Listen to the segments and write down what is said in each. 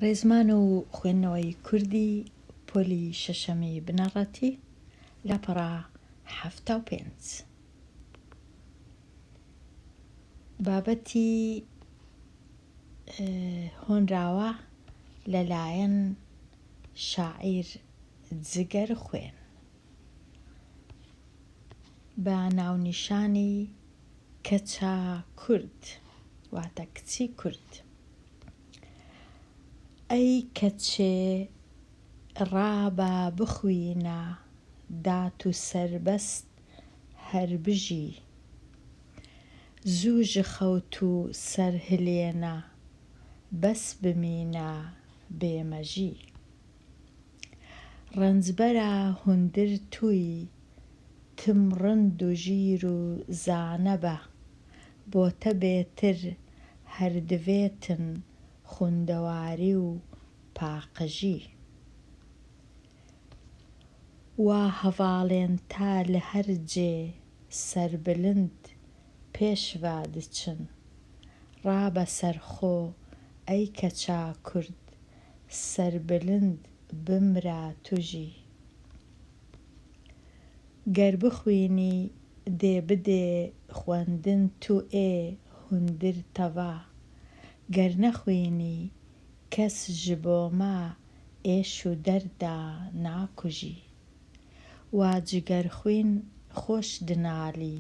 ڕێزمان و خوێندنەوەی کوردی پۆلی شەشەمی بنەڕەتی لاپەڕا 75 بابەتی هۆنراوە لەلایەن شاعیر جگەر خوێن بە ناونیشانی کەچا کورد واتە کچی کورد. ئەی کەچێ ڕابە بخوینە دات و سەربەست هەر بژی، زوو ژخەوت و سەرهلێنە بەس بمینە بێمەژی. ڕەنجبەرە هوندر تووی تم ڕند و ژیر و زانە بە، بۆتە بێتر هەر دەوێتن خوندەواری و پاقەژی. وا هەڤاڵێن تا لە هەر جێ سەربلند پێشوا دەچن، ڕابە سەرخۆ ئەی کەچا کورد سەربلند بمرە توژی. گەر بخوینی دێ بدێ خوێندن تو ئێ هوندر تەڤە، گەر نەخوینی کەس ji بۆ مە ئێش و دەردا ناکوژی. وا جگەرخوین خۆش دناڵی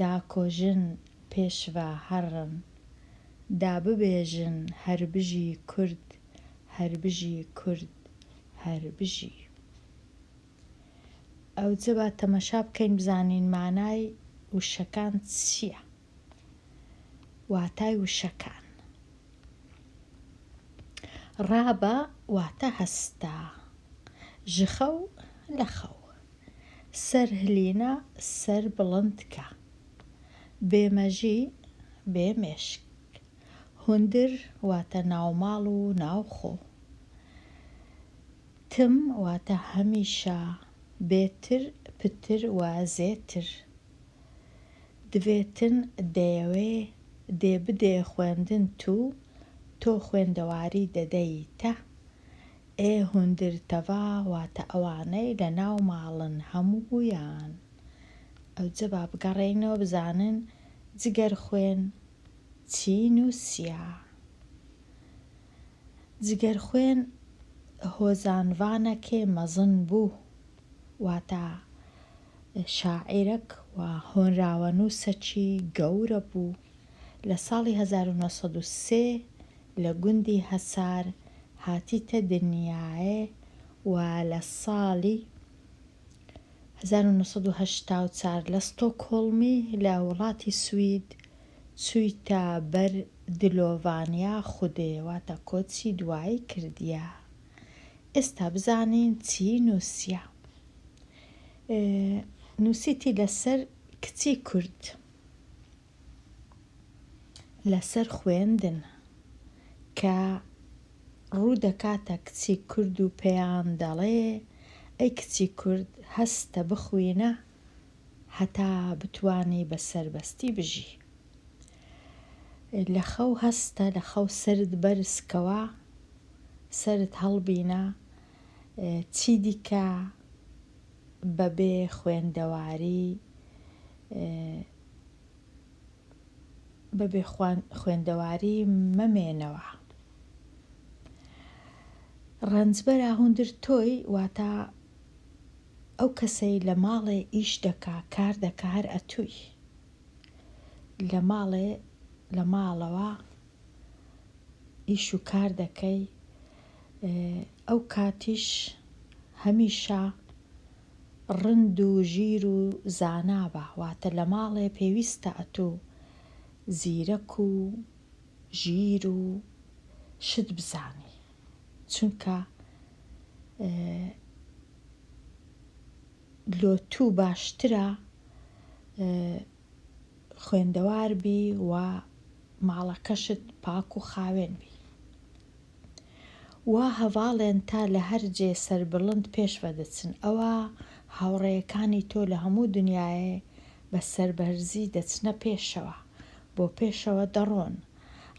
داکۆژن پێشڤە هەڕن، دا ببێژن هەر بژی کورد هەر بژی کورد هەر بژی. ئەو جە با تەمەشا بکەین بزانین مانای وشەکان چییە، واتای وشەکان. ڕابە واتە هەستە، ژخەو لەخەو، سەرهلینە سەر بڵندکە، بێمەژی بێمێشک، هوندر واتە ناوماڵ و ناوخۆ، تم واتە هەمیشە، بێتر پتر و زێتر، دەوێتن دەیەوێ دێ بدێ خوێندن تو تۆ خوێندەواری دەدەیتە. ئێ هوندر تەڤە واتە ئەوانەی لە ناو ماڵن هەموویان. ئەو جە با بگەڕێینەوە بزانن جگەر خوێن چی نووسیە. جگەر خوێن هۆزانڤانەکێ مەزن بوو، واتە شاعیرەک و هۆنراوە نووسەکی گەورە بوو. لە ساڵی 1903 لە گوندی هەسار هاتیتە دنیایێ و لە ساڵی 1984 لە ستۆکهۆڵمی لە وڵاتی سوید چوویتە بەر دلۆڤانیا خودێ واتە کۆچی دوایی کردیە. ئێستا بزانین چی نووسیە. نووسیتی لەسەر کچی کورد، لەسەر خوێندن کە ڕوو دەکاتە کچی کورد و پێیان دەڵێ ئەی کچی کورد هەستە بخوینە هەتا بتوانی بە سەربەستی بژی. لەخەو هەستە، لەخەو سرت بەرزکەوە، سرت هەڵبینە، چی دیکە بەبێ خوێندەواری بەبێ خوێندەواری مەمێنەوە. ڕەنجبەرە هوندر تۆی واتە ئەو کەسەی لە ماڵێ ئیش دەکا کار دەکا هەر ئەتووی لە ماڵەوە ئیش و کار دەکەی. ئەو کاتیش هەمیشە ڕند و ژیر و زانابە، واتە لە ماڵێ پێویستە ئەتوو زیرەک و ژیر و شت بزانی، چونکە لۆ تو باشترە خوێندەوار بی و ماڵەکەشت پاک و خاوێن بی. وا هەڤاڵێن تا لە هەر جێ سەربڵند پێشوە دەچن، ئەوە هاوڕێیەکانی تۆ لە هەموو دنیایێ بە سەربەرزی دەچنە پێشەوە، بۆ پێشەوە دەڕۆن،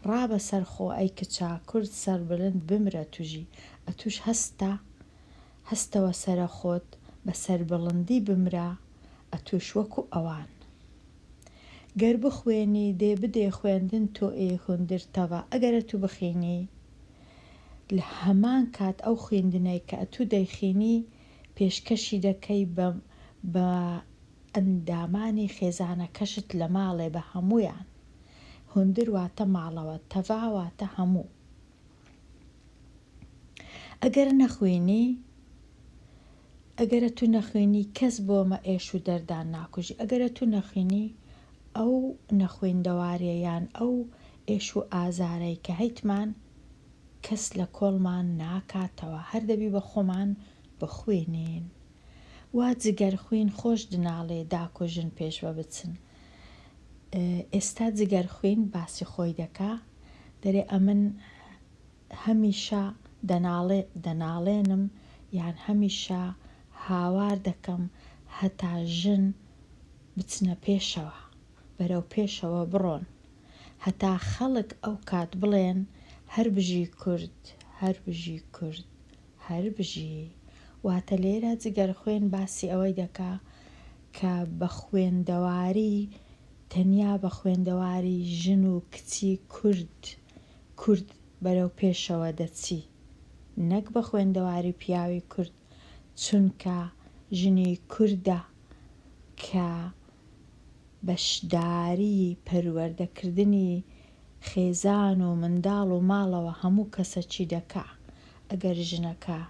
ڕابەسەر خۆ ئەی کچا کورد سەربلند بمرە توژی ئەتوش هەستەوە سەرە خۆت بە سەربڵندی بمرە ئەتوش وەکو ئەوان گەر بخوێنی دێ بدێ خوێندن تۆ هوندرتەوە ئەگەرە تو بخینی لە هەمان کات ئەو خوێندنەی کە ئەتوو دەیخینی پێشکەشی دەکەی بە ئەندامانی خێزانەکەشت لە ماڵێ بە هەمویان هوندر واتە ماڵەوە تەڤا واتە هەموو ئەگەرە تو نەخوێنی کەس بۆمە ئێش و دەردان ناکوژی ئەگەرە تو نەخوێنی ئەو نەخوێندەواریەیان ئەو ئێش و ئازارەی کە هەیتمان کەس لە کۆڵمان ناکاتەوە هەر دەبی بە خۆمان بخوێنین وا جگەر خوین خۆش دناڵێ داکوژن پێش بە بچن ئێستا جگەر خوین باسی خۆی دەکا دەرێ ئەمن هەمیشە دەناڵێنم یان هەمیشە هاوار دەکەم هەتا ژن بچنە پێشەوە بەرەو پێشەوە بڕۆن هەتا خەڵک ئەو کات بڵێن هەر بژی کورد هەر بژی کورد هەر بژی واتە لێرە جگەر خوێن باسی ئەوەی دەکا کە بە خوێندەواری تەنیا بە خوێندەواری ژن و کچی کورد بەرەو پێشەوە دەچی نەک بە خوێندەواری پیاوی کورد چونکە ژنی کوردە کە بەشداری پەروەردەکردنی خێزان و منداڵ و ماڵەوە هەموو کەسەکی دەکا ئەگەر ژنەکە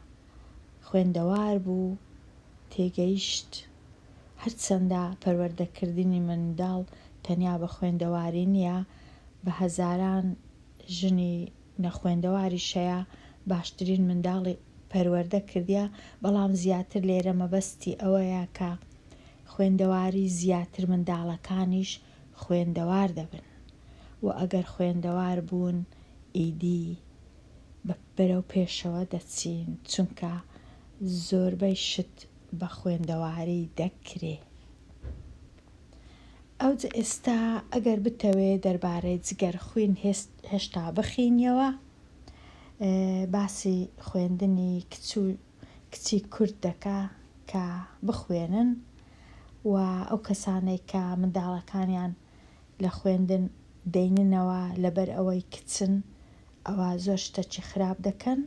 خوێندەوار بوو تێگەیشت هەرچەندە پەروەردەکردنی منداڵ تەنیا بە خوێندەواری نییە بە هەزاران ژنی نەخوێندەواری شەیە باشترین منداڵی پەروەردە کردیە بەڵام زیاتر لێرە مەبەستی ئەوەیە کە خوێندەواری زیاتر منداڵەکانیش خوێندەوار دەبن و ئەگەر خوێندەوار بوون ئیدی بەرەو پێشەوە دەچین چونکە زۆربەی شت بە خوێندەواری دەکرێ ئەوجا ئێستا ئەگەر بتەوێ دەربارەی جگەر خوین هێشتا بخینیەوە باسی خوێندنی کچی کورد دەکا کە بخوێنن و ئەو کەسانەی کە منداڵەکانیان لە خوێندن دەیننەوە لەبەر ئەوەی کچن ئەوە زۆر شتێکی خراپ دەکەن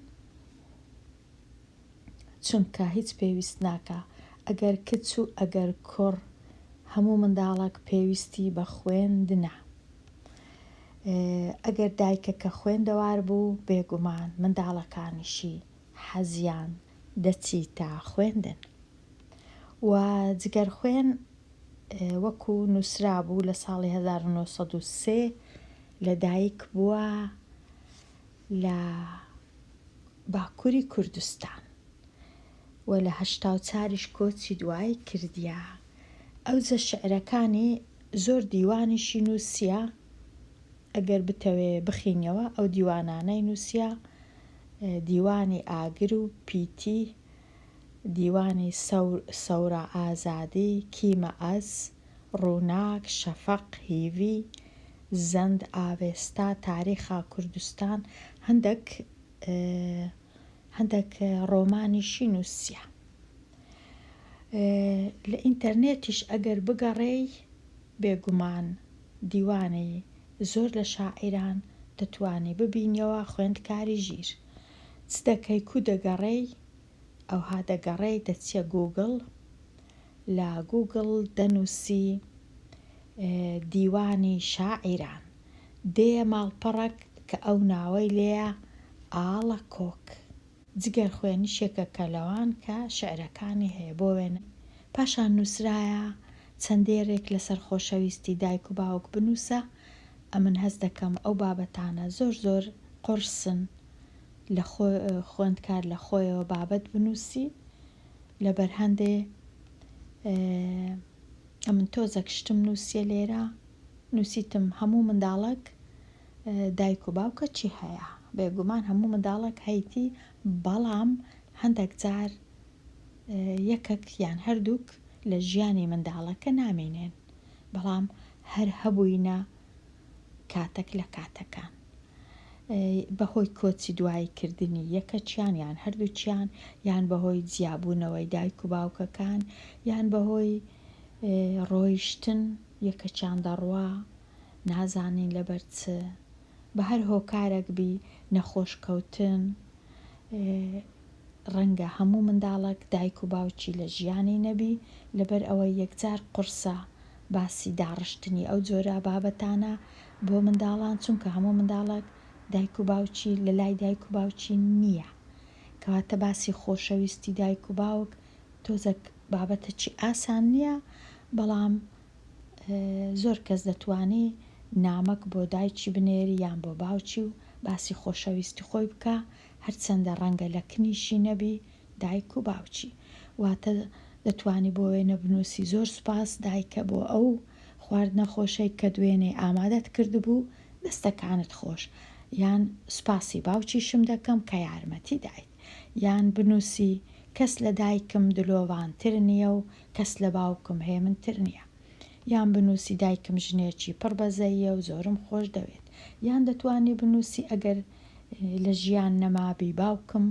چونکە هیچ پێویست ناکە ئەگەر کچ و ئەگەر کوڕ هەموو منداڵێک پێویستی بە خوێندنە ئەگەر دایکەکە خوێندەوار بوو بێگومان منداڵەکانیشی حەزیان دەچی تا خوێندن و جگەر خوێن وەکو نووسرا بوو لە ساڵی 1930 لەدایک بووە لە باکووری کوردستان و لە 84 کۆچی دوای کردیە ئەوجە شعرەکانی زۆر دیوانیشی نووسیە ئەگەر بتەوێ بخینەوە ئەو دیوانانەی نووسیە دیوانی ئاگر و پیتی دیوانی سەورە ئازادی کیمە ئەس ڕووناک شەفەق هیوی زەند ئاوێستا تاریخا کوردستان هەندێک ڕۆمانیشی نووسیە لە ئینتەرنێتیش ئەگەر بگەڕێی بێگومان دیوانی زۆر لە شاعیران دەتوانی ببینیەوە خوێندکاری ژیر چ دەکەی کو دەگەڕێی ئەوها دەگەڕێی دەچیە گوگڵ لە گوگڵ دەنووسی دیوانی شاعیران دێە ماڵپەڕێک کە ئەو ناوەی لێیە ئاڵە کۆک جگەر خوێنیشێکەکە لەوان کە شعرەکانی هەیە بۆ وێنە پاشان نووسرایە چەندێرێک لەسەر خۆشەویستی دایک و باوک بنووسە ئەمن هەست دەکەم ئەو بابەتانە زۆر قورسن لە خوێندکار لە خۆیەوە بابەت بنووسی لەبەر هەندێ ئەمن تۆزێک شتم نووسیە لێرە نووسیتم هەموو منداڵک دایک و باوکە چی هەیە بێگومان هەموو منداڵک هەیتی بەڵام هەندێک جار یەکێک یان هەردووک لە ژیانی منداڵەکە نامێنێن بەڵام هەر هەبووینە کاتێک لە کاتەکان بەهۆی کۆچی دواییکردنی یەکەچیان یان هەردووچیان، یان بەهۆی جیابوونەوەی دایک و باوکەکان، یان بەهۆی ڕۆیشتن یەکەچیان دەڕوا نازانین لەبەر چ، بە هەر هۆکارێک بی نەخۆشکەوتن. ڕەنگە هەموو منداڵێک دایک و باوکی لە ژیانی نەبی لەبەر ئەوەی یەکجار قورسە باسی داڕشتنی ئەو جۆرە بابەتانە بۆ منداڵان، چونکە هەموو منداڵێک دایک و باوکی لە لای دایک و باوکی نییە، کەواتە باسی خۆشەویستی دایک و باوک تۆزێک بابەتێکی ئاسان نییە، بەڵام زۆر کەس دەتوانی نامەک بۆ دایکی بنێری یان بۆ باوکی و باسی خۆشەویستی خۆی بکە، هەرچەندە ڕەنگە لە کنیشی نەبی دایک و باوکی. واتە دەتوانی بۆ وێنە بنووسی زۆر سوپاس دایکە بۆ ئەو خواردنە خۆشەی کە دوێنێ ئامادەت کردبوو، دەستەکانت خۆش، یان سوپاسی باوکیشم دەکەم کە یارمەتی دایت، یان بنووسی کەس لە دایکم دلۆڤانتر نییە و کەس لە باوکم هێمنتر نییە، یان بنووسی دایکم ژنێکی پڕ بەزەییە و زۆرم خۆش دەوێت، یان دەتوانی بنووسی ئەگەر لە ژیان نەمابی باوکم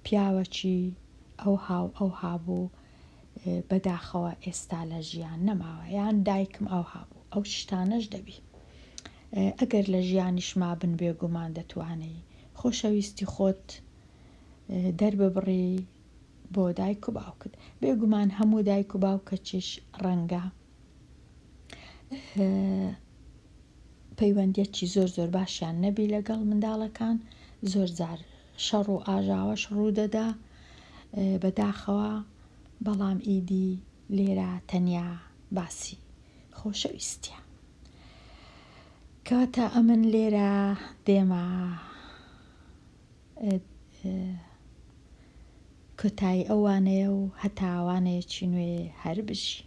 پیاوەکی ئەو هابوو بەداخەوە ئێستا لە ژیان نەماوە، یان دایکم ئەو هابوو، ئەو شتانەش دەبی. ئەگەر لە ژیانیش مابن بێگومان دەتوانی خۆشەویستی خۆت دەرببڕی بۆ دایک و باوکت. بێگومان هەموو دایک و باوکەکیش ڕەنگە پەیوەندیەکی زۆر باشیان نەبی لەگەڵ منداڵەکان، زۆر جار شەڕ و ئاژاوەش ڕوودەدا بەداخەوە، بەڵام ئیدی لێرە تەنیا باسی خۆشەویستیە. کەواتە ئەمن لێرە دێمە کۆتایی ئەوانەیە و هەتاوانەیەکی نوێ هەر بژی.